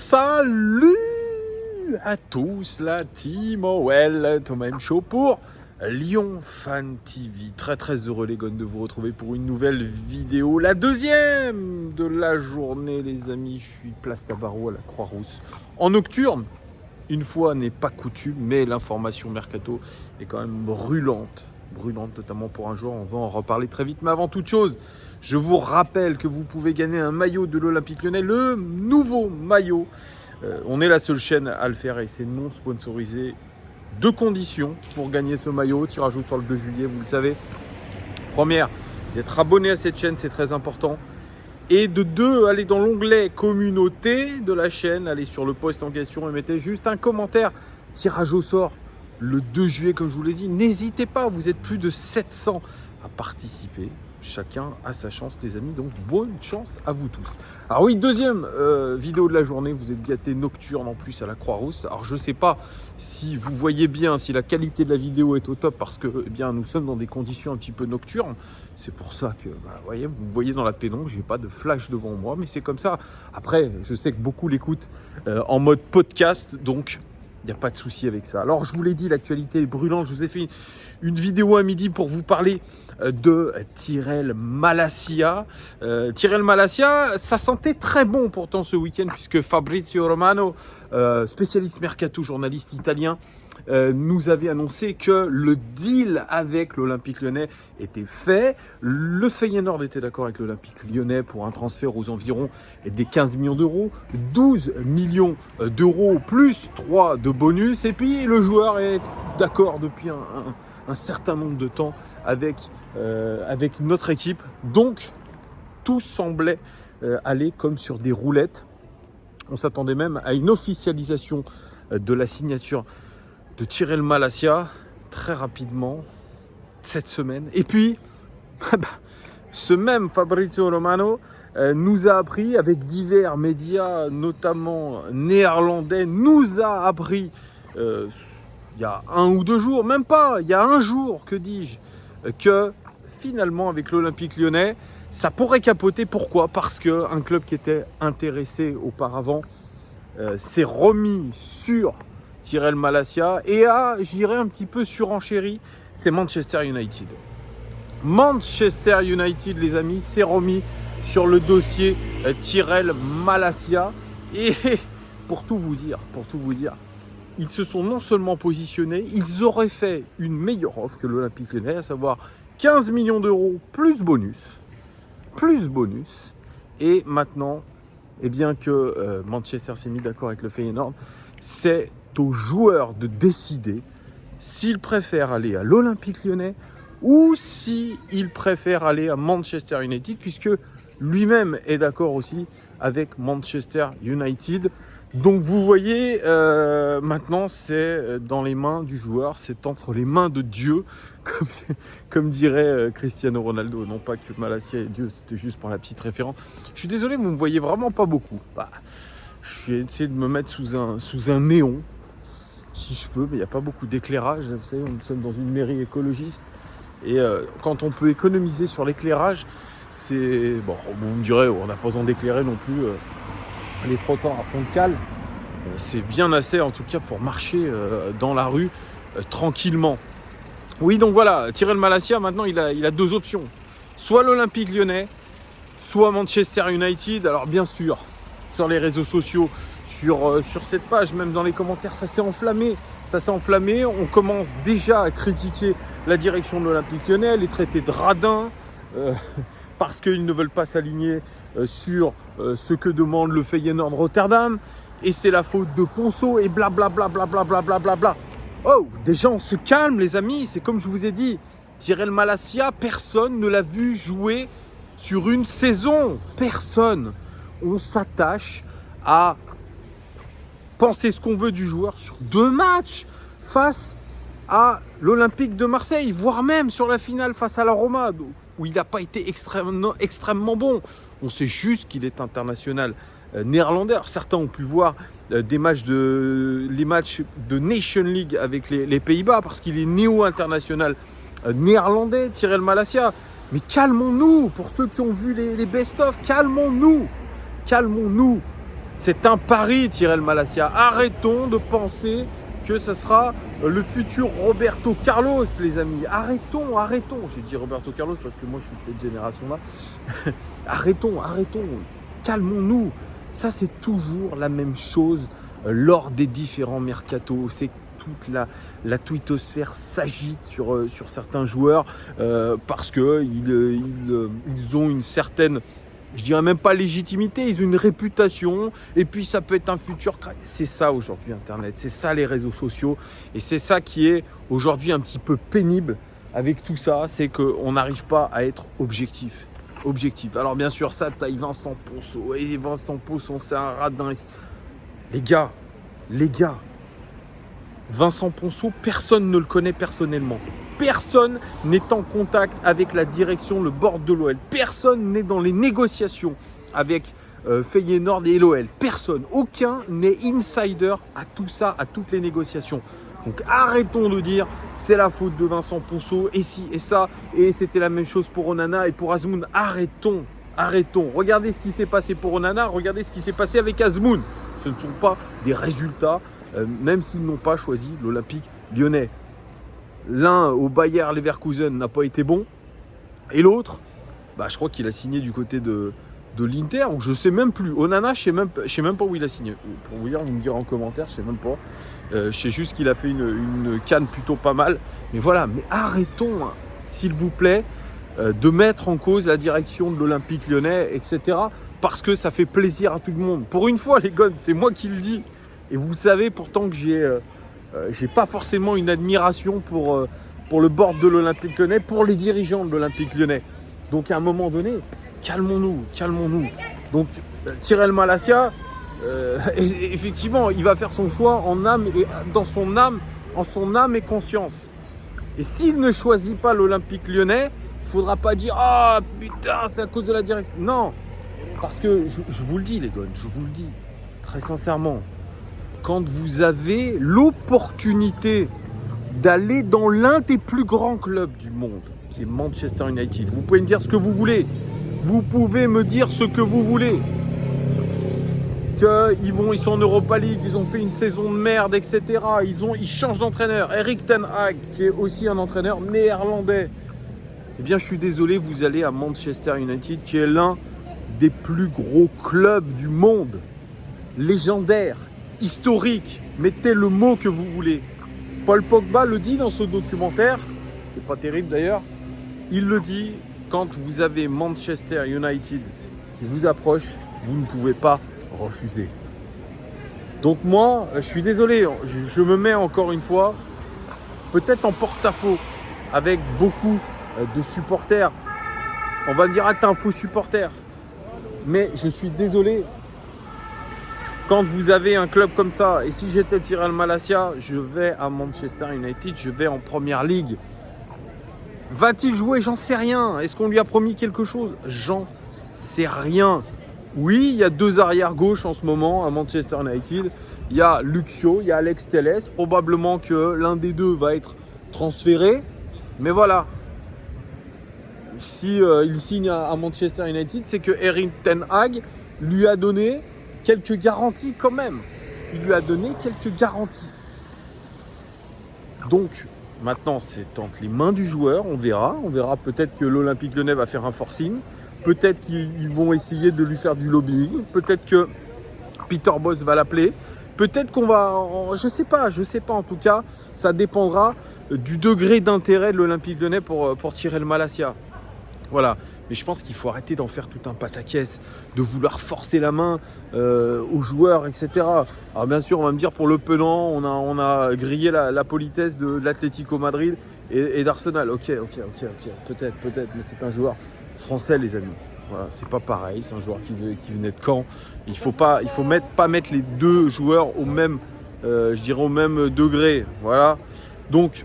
Salut à tous, la team OL, Thomas M. Show pour Lyon Fan TV. Très heureux les gars de vous retrouver pour une nouvelle vidéo, la deuxième de la journée les amis. Je suis place Tabarot à la Croix-Rousse en nocturne. Une fois n'est pas coutume, mais l'information mercato est quand même brûlante notamment pour un joueur, on va en reparler très vite. Mais avant toute chose, je vous rappelle que vous pouvez gagner un maillot de l'Olympique Lyonnais, le nouveau maillot. On est la seule chaîne à le faire et c'est non sponsorisé. Deux conditions pour gagner ce maillot, tirage au sort le 2 juillet, vous le savez. Première, d'être abonné à cette chaîne, c'est très important. Et de deux, allez dans l'onglet communauté de la chaîne, allez sur le post en question et mettez juste un commentaire, tirage au sort le 2 juillet comme je vous l'ai dit. N'hésitez pas, vous êtes plus de 700 à participer. Chacun a sa chance les amis, donc bonne chance à vous tous. Alors oui, deuxième vidéo de la journée, vous êtes gâtés nocturne en plus à la Croix-Rousse. Alors je ne sais pas si vous voyez bien, si la qualité de la vidéo est au top parce que eh bien, nous sommes dans des conditions un petit peu nocturnes. C'est pour ça que vous voyez dans la pénombre, je n'ai pas de flash devant moi, mais c'est comme ça. Après, je sais que beaucoup l'écoutent en mode podcast, donc il n'y a pas de souci avec ça. Alors, je vous l'ai dit, l'actualité est brûlante. Je vous ai fait une vidéo à midi pour vous parler de Tyrell Malacia. Tyrell Malacia, ça sentait très bon pourtant ce week-end puisque Fabrizio Romano, spécialiste mercato, journaliste italien, nous avait annoncé que le deal avec l'Olympique Lyonnais était fait. Le Feyenoord était d'accord avec l'Olympique Lyonnais pour un transfert aux environs des 15 millions d'euros, 12 millions d'euros plus 3 de bonus. Et puis le joueur est d'accord depuis un certain nombre de temps avec notre équipe. Donc tout semblait aller comme sur des roulettes. On s'attendait même à une officialisation de la signature de Tyrell Malacia très rapidement cette semaine. Et puis, ce même Fabrizio Romano nous a appris, avec divers médias, notamment néerlandais, nous a appris il y a 1 ou 2 jours, même pas, il y a 1 jour, que dis-je, que finalement avec l'Olympique Lyonnais, ça pourrait capoter. Pourquoi ? Parce qu'un club qui était intéressé auparavant s'est remis sur Tyrell Malacia et a, je dirais, un petit peu surenchéri, c'est Manchester United. Manchester United, les amis, s'est remis sur le dossier Tyrell Malacia. Et pour tout vous dire, ils se sont non seulement positionnés, ils auraient fait une meilleure offre que l'Olympique Lyonnais, à savoir 15 millions d'euros plus bonus. Et maintenant, eh bien que Manchester s'est mis d'accord avec le Feyenoord, c'est aux joueurs de décider s'ils préfèrent aller à l'Olympique Lyonnais ou s'ils préfèrent aller à Manchester United, puisque lui-même est d'accord aussi avec Manchester United. Donc vous voyez, maintenant c'est dans les mains du joueur, c'est entre les mains de Dieu, comme dirait Cristiano Ronaldo. Non pas que Malacia est Dieu, c'était juste pour la petite référence. Je suis désolé, vous ne me voyez vraiment pas beaucoup. Je vais essayer de me mettre sous un néon, si je peux, mais il n'y a pas beaucoup d'éclairage. Vous savez, nous sommes dans une mairie écologiste. Et quand on peut économiser sur l'éclairage, c'est... Bon, vous me direz, on n'a pas besoin d'éclairer non plus les trottoirs à fond de cale. C'est bien assez, en tout cas, pour marcher dans la rue tranquillement. Oui, donc voilà, Tyrell Malacia, maintenant, il a 2 options. Soit l'Olympique Lyonnais, soit Manchester United. Alors, bien sûr, sur les réseaux sociaux, sur cette page, même dans les commentaires, ça s'est enflammé. On commence déjà à critiquer la direction de l'Olympique Lyonnais, les traités de radins, parce qu'ils ne veulent pas s'aligner sur ce que demande le Feyenoord Rotterdam. Et c'est la faute de Ponceau et blablabla. Oh, déjà on se calme les amis, c'est comme je vous ai dit. Tyrell Malacia, personne ne l'a vu jouer sur une saison. Personne. On s'attache à penser ce qu'on veut du joueur sur 2 matchs face à l'Olympique de Marseille, voire même sur la finale face à la Roma, où il n'a pas été extrêmement bon. On sait juste qu'il est international néerlandais. Alors, certains ont pu voir les matchs de Nation League avec les Pays-Bas, parce qu'il est néo-international néerlandais, Tyrell Malacia. Mais calmons-nous, pour ceux qui ont vu les best-of, calmons-nous. C'est un pari, Tyrell Malacia. Arrêtons de penser que ce sera le futur Roberto Carlos, les amis. Arrêtons. J'ai dit Roberto Carlos parce que moi, je suis de cette génération-là. arrêtons. Calmons-nous. Ça, c'est toujours la même chose lors des différents mercatos. C'est toute la twittosphère s'agite sur certains joueurs parce qu'ils ont une certaine, je dirais même pas légitimité, ils ont une réputation et puis ça peut être un futur crack. C'est ça aujourd'hui Internet, c'est ça les réseaux sociaux et c'est ça qui est aujourd'hui un petit peu pénible avec tout ça, c'est qu'on n'arrive pas à être objectif. Alors bien sûr ça taille Vincent Ponceau et Vincent Ponceau c'est un radin. Les gars, Vincent Ponceau, personne ne le connaît personnellement. Personne n'est en contact avec la direction, le board de l'OL. Personne n'est dans les négociations avec Feyenoord et l'OL. Personne. Aucun n'est insider à tout ça, à toutes les négociations. Donc arrêtons de dire c'est la faute de Vincent Ponceau et ci et ça. Et c'était la même chose pour Onana et pour Azmoun. Arrêtons. Regardez ce qui s'est passé pour Onana. Regardez ce qui s'est passé avec Azmoun. Ce ne sont pas des résultats. Même s'ils n'ont pas choisi l'Olympique lyonnais. L'un au Bayer Leverkusen n'a pas été bon. Et l'autre, je crois qu'il a signé du côté de l'Inter. Donc je ne sais même plus. Onana, je ne sais même pas où il a signé. Pour vous dire, vous me direz en commentaire, je ne sais même pas. Je sais juste qu'il a fait une canne plutôt pas mal. Mais voilà, mais arrêtons, s'il vous plaît, de mettre en cause la direction de l'Olympique lyonnais, etc. Parce que ça fait plaisir à tout le monde. Pour une fois, les gars, c'est moi qui le dis. Et vous savez pourtant que j'ai pas forcément une admiration pour le board de l'Olympique lyonnais, pour les dirigeants de l'Olympique lyonnais. Donc à un moment donné, calmons-nous. Donc Tyrell Malacia, effectivement, il va faire son choix en son âme et conscience. Et s'il ne choisit pas l'Olympique lyonnais, il ne faudra pas dire « Ah putain, c'est à cause de la direction ». Non, parce que je vous le dis les gars, je vous le dis très sincèrement. Quand vous avez l'opportunité d'aller dans l'un des plus grands clubs du monde, qui est Manchester United, vous pouvez me dire ce que vous voulez. Vous pouvez me dire ce que vous voulez. Ils sont en Europa League, ils ont fait une saison de merde, etc. Ils changent d'entraîneur. Eric Ten Hag, qui est aussi un entraîneur néerlandais. Eh bien, je suis désolé, vous allez à Manchester United, qui est l'un des plus gros clubs du monde. Légendaire. Historique, mettez le mot que vous voulez. Paul Pogba le dit dans ce documentaire, qui n'est pas terrible d'ailleurs, il le dit, quand vous avez Manchester United qui vous approche, vous ne pouvez pas refuser. Donc moi, je suis désolé, je me mets encore une fois, peut-être en porte-à-faux, avec beaucoup de supporters. On va me dire, t'es un faux supporter. Mais je suis désolé. Quand vous avez un club comme ça, et si j'étais Tyrell Malacia, je vais à Manchester United, je vais en Première Ligue. Va-t-il jouer? J'en sais rien. Est-ce qu'on lui a promis quelque chose? J'en sais rien. Oui, il y a 2 arrières-gauche en ce moment à Manchester United. Il y a Luke Shaw, il y a Alex Telles. Probablement que l'un des deux va être transféré. Mais voilà. Si il signe à Manchester United, c'est que Erik Ten Hag lui a donné quelques garanties quand même. Il lui a donné quelques garanties. Donc, maintenant, c'est entre les mains du joueur. On verra peut-être que l'Olympique lyonnais va faire un forcing. Peut-être qu'ils vont essayer de lui faire du lobbying. Peut-être que Peter Bosz va l'appeler. Peut-être qu'on va... Je sais pas. En tout cas, ça dépendra du degré d'intérêt de l'Olympique lyonnais pour Tyrell Malacia. Voilà, mais je pense qu'il faut arrêter d'en faire tout un pataquès, de vouloir forcer la main aux joueurs, etc. Alors bien sûr, on va me dire pour le penant, on a grillé la politesse de l'Atlético Madrid et d'Arsenal. Ok, peut-être, mais c'est un joueur français, les amis. Voilà, c'est pas pareil, c'est un joueur qui venait de Caen. Il faut pas mettre les deux joueurs au même degré. Voilà, donc...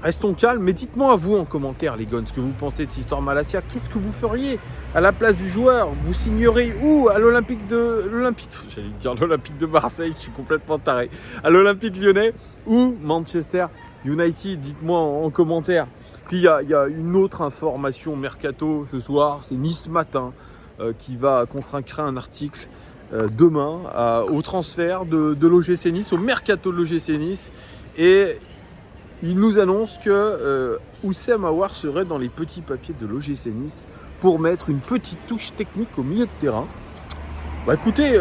Restons calmes, mais dites-moi à vous en commentaire, les gars, ce que vous pensez de cette histoire Malacia. Qu'est-ce que vous feriez à la place du joueur? Vous signeriez où? À l'Olympique de Marseille, je suis complètement taré. À l'Olympique lyonnais ou Manchester United? Dites-moi en commentaire. Puis il y a une autre information mercato ce soir, c'est Nice Matin qui va consacrer un article demain au transfert de l'OGC Nice, au mercato de l'OGC Nice. Et il nous annonce que Oussem Aouar serait dans les petits papiers de l'OGC Nice pour mettre une petite touche technique au milieu de terrain. Bah écoutez,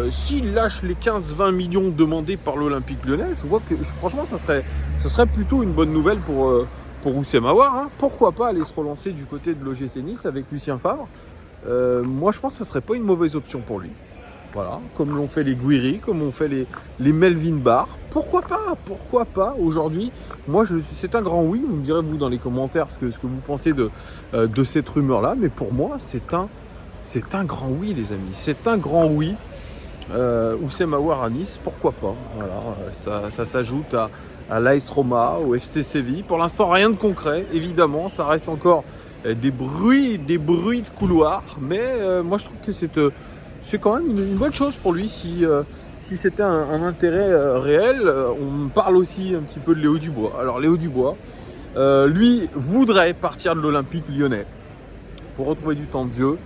s'il lâche les 15-20 millions demandés par l'Olympique Lyonnais, je vois que franchement ça serait plutôt une bonne nouvelle pour Oussem Aouar. Hein. Pourquoi pas aller se relancer du côté de l'OGC Nice avec Lucien Favre. Moi je pense que ce ne serait pas une mauvaise option pour lui. Voilà, comme l'ont fait les Guiri, comme l'ont fait les Melvin Barr. Pourquoi pas aujourd'hui. Moi, c'est un grand oui. Vous me direz, vous, dans les commentaires, ce que vous pensez de cette rumeur-là. Mais pour moi, c'est un grand oui, les amis. C'est un grand oui. Oussem Aouar à Nice, pourquoi pas. Voilà, ça s'ajoute à l'AS Roma, au FC Séville. Pour l'instant, rien de concret. Évidemment, ça reste encore des bruits de couloir. Mais moi, je trouve que c'est quand même une bonne chose pour lui si c'était un intérêt réel. On parle aussi un petit peu de Léo Dubois. Alors Léo Dubois, lui, voudrait partir de l'Olympique Lyonnais pour retrouver du temps de jeu.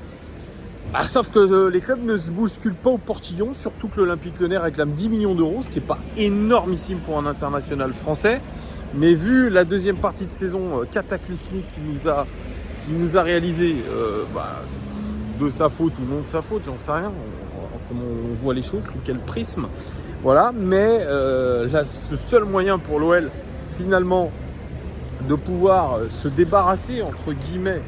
Sauf que les clubs ne se bousculent pas au portillon, surtout que l'Olympique Lyonnais réclame 10 millions d'euros, ce qui n'est pas énormissime pour un international français. Mais vu la deuxième partie de saison cataclysmique qu'il nous a réalisé, de sa faute ou non de sa faute, j'en sais rien, comment on voit les choses, sous quel prisme. Voilà, mais le seul moyen pour l'OL, finalement, de pouvoir se débarrasser, entre guillemets,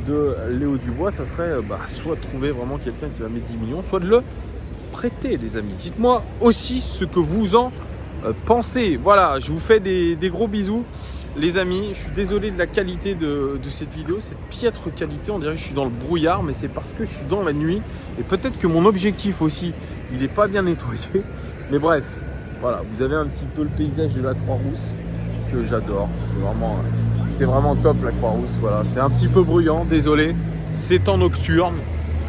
de Léo Dubois, ça serait soit de trouver vraiment quelqu'un qui va mettre 10 millions, soit de le prêter, les amis. Dites-moi aussi ce que vous en pensez. Voilà, je vous fais des gros bisous. Les amis, je suis désolé de la qualité de cette vidéo, cette piètre qualité, on dirait que je suis dans le brouillard, mais c'est parce que je suis dans la nuit, et peut-être que mon objectif aussi, il n'est pas bien nettoyé, mais bref, voilà, vous avez un petit peu le paysage de la Croix-Rousse, que j'adore, c'est vraiment top la Croix-Rousse, voilà, c'est un petit peu bruyant, désolé, c'est en nocturne,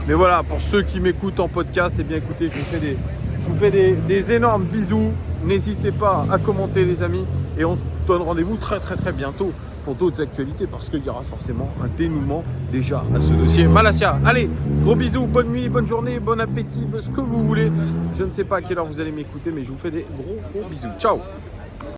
mais voilà, pour ceux qui m'écoutent en podcast, eh bien écoutez, je vous fais des énormes bisous. N'hésitez pas à commenter, les amis, et on se donne rendez-vous très bientôt pour d'autres actualités, parce qu'il y aura forcément un dénouement déjà à ce dossier Malacia. Allez, gros bisous, bonne nuit, bonne journée, bon appétit, ce que vous voulez. Je ne sais pas à quelle heure vous allez m'écouter, mais je vous fais des gros bisous. Ciao.